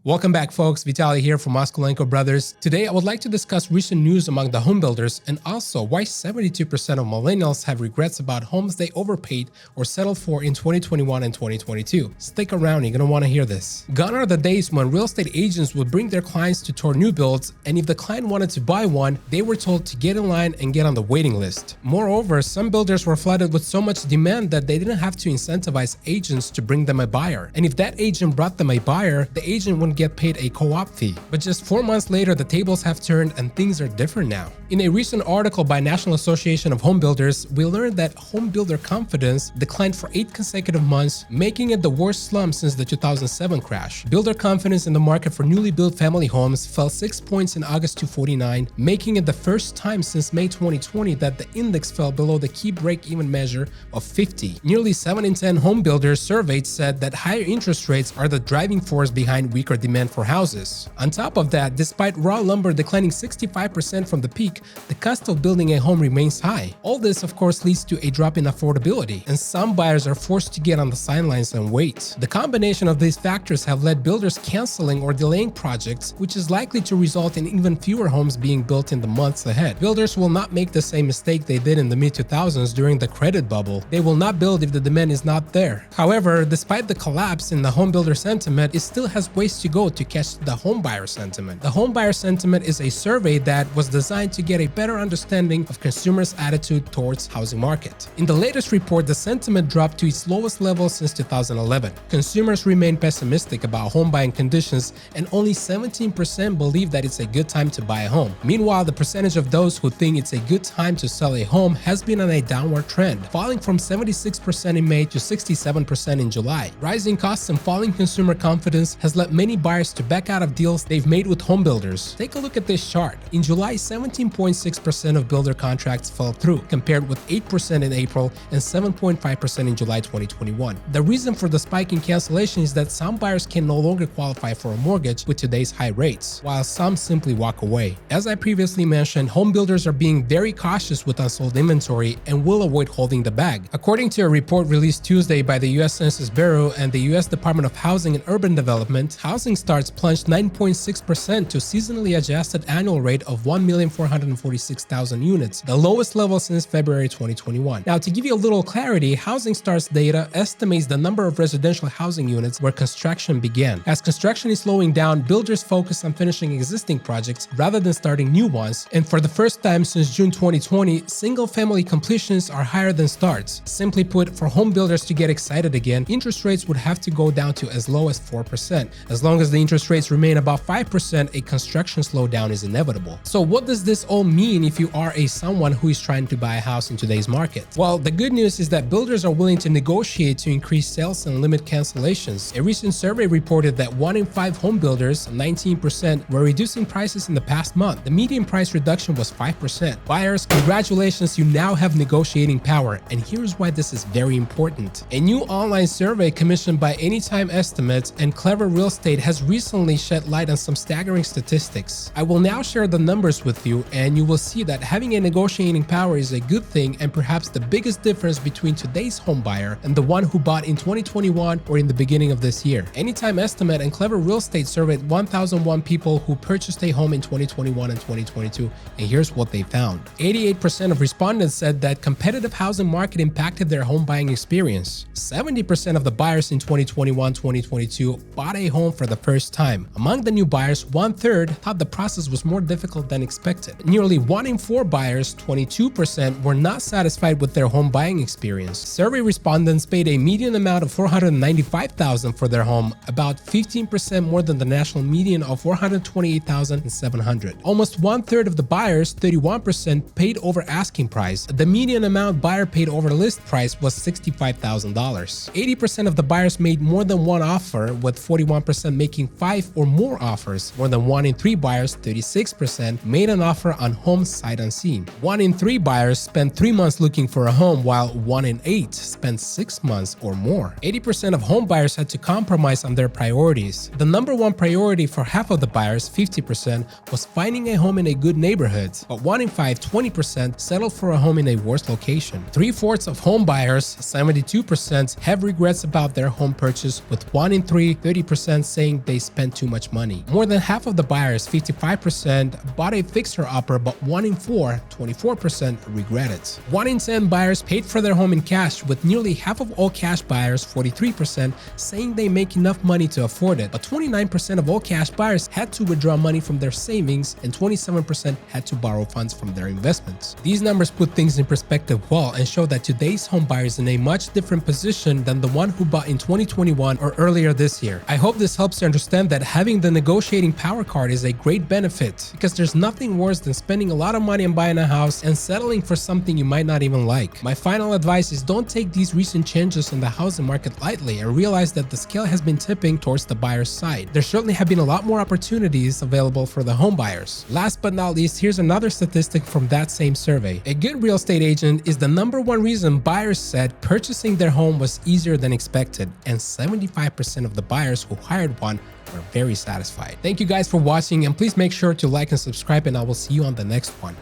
Welcome back, folks. Vitaly here from Moskolenko Brothers. Today, I would like to discuss recent news among the home builders and also why 72% of millennials have regrets about homes they overpaid or settled for in 2021 and 2022. Stick around, you're gonna want to hear this. Gone are the days when real estate agents would bring their clients to tour new builds, and if the client wanted to buy one, they were told to get in line and get on the waiting list. Moreover, some builders were flooded with so much demand that they didn't have to incentivize agents to bring them a buyer. And if that agent brought them a buyer, the agent wouldn't get paid a co-op fee. But just 4 months later, the tables have turned and things are different now. In a recent article by National Association of Home Builders, we learned that home builder confidence declined for 8 consecutive months, making it the worst slump since the 2007 crash. Builder confidence in the market for newly built family homes fell 6 points in August to 49, making it the first time since May 2020 that the index fell below the key break-even measure of 50. Nearly 7 in 10 home builders surveyed said that higher interest rates are the driving force behind weaker demand for houses. On top of that, despite raw lumber declining 65% from the peak, the cost of building a home remains high. All this, of course, leads to a drop in affordability, and some buyers are forced to get on the sidelines and wait. The combination of these factors have led builders canceling or delaying projects, which is likely to result in even fewer homes being built in the months ahead. Builders will not make the same mistake they did in the mid-2000s during the credit bubble. They will not build if the demand is not there. However, despite the collapse in the home builder sentiment, it still has ways to go to catch the home buyer sentiment. The home buyer sentiment is a survey that was designed to get a better understanding of consumers' attitude towards housing market. In the latest report, the sentiment dropped to its lowest level since 2011. Consumers remain pessimistic about home buying conditions, and only 17% believe that it's a good time to buy a home. Meanwhile, the percentage of those who think it's a good time to sell a home has been on a downward trend, falling from 76% in May to 67% in July. Rising costs and falling consumer confidence has led many buyers to back out of deals they've made with home builders. Take a look at this chart. In July, 17.6% of builder contracts fell through, compared with 8% in April and 7.5% in July 2021. The reason for the spike in cancellation is that some buyers can no longer qualify for a mortgage with today's high rates, while some simply walk away. As I previously mentioned, home builders are being very cautious with unsold inventory and will avoid holding the bag. According to a report released Tuesday by the U.S. Census Bureau and the U.S. Department of Housing and Urban Development, housing starts plunged 9.6% to seasonally adjusted annual rate of 1,446,000 units, the lowest level since February 2021. Now, to give you a little clarity, housing starts data estimates the number of residential housing units where construction began. As construction is slowing down, builders focus on finishing existing projects rather than starting new ones, and for the first time since June 2020, single-family completions are higher than starts. Simply put, for home builders to get excited again, interest rates would have to go down to as low as 4%. As long as the interest rates remain above 5%, a construction slowdown is inevitable. So what does this all mean if you are someone who is trying to buy a house in today's market? Well, the good news is that builders are willing to negotiate to increase sales and limit cancellations. A recent survey reported that 1 in 5 home builders, 19%, were reducing prices in the past month. The median price reduction was 5%. Buyers, congratulations, you now have negotiating power, and here's why this is very important. A new online survey commissioned by Anytime Estimates and Clever Real Estate has recently shed light on some staggering statistics. I will now share the numbers with you, and you will see that having a negotiating power is a good thing and perhaps the biggest difference between today's home buyer and the one who bought in 2021 or in the beginning of this year. Anytime Estimate and Clever Real Estate surveyed 1,001 people who purchased a home in 2021 and 2022, and here's what they found. 88% of respondents said that competitive housing market impacted their home buying experience. 70% of the buyers in 2021-2022 bought a home for the first time. Among the new buyers, 1/3 thought the process was more difficult than expected. Nearly 1 in 4 buyers, 22%, were not satisfied with their home buying experience. Survey respondents paid a median amount of $495,000 for their home, about 15% more than the national median of $428,700. Almost 1/3 of the buyers, 31%, paid over asking price. The median amount buyer paid over list price was $65,000. 80% of the buyers made more than one offer, with 41% making 5 or more offers. More than 1 in 3 buyers, 36%, made an offer on home sight unseen. 1 in 3 buyers spent 3 months looking for a home, while 1 in 8 spent 6 months or more. 80% of home buyers had to compromise on their priorities. The number one priority for half of the buyers, 50%, was finding a home in a good neighborhood, but 1 in 5, 20%, settled for a home in a worse location. 3/4 of home buyers, 72%, have regrets about their home purchase, with 1 in 3, 30%, saying think they spent too much money. More than half of the buyers, 55%, bought a fixer-upper, but 1 in 4, 24%, regret it. 1 in 10 buyers paid for their home in cash, with nearly half of all cash buyers, 43%, saying they make enough money to afford it. But 29% of all cash buyers had to withdraw money from their savings, and 27% had to borrow funds from their investments. These numbers put things in perspective well and show that today's home buyer is in a much different position than the one who bought in 2021 or earlier this year. I hope this helps you understand that having the negotiating power card is a great benefit, because there's nothing worse than spending a lot of money on buying a house and settling for something you might not even like. My final advice is don't take these recent changes in the housing market lightly and realize that the scale has been tipping towards the buyer's side. There certainly have been a lot more opportunities available for the home buyers. Last but not least, here's another statistic from that same survey. A good real estate agent is the #1 reason buyers said purchasing their home was easier than expected, and 75% of the buyers who hired one were very satisfied. Thank you guys for watching, and please make sure to like and subscribe, and I will see you on the next one.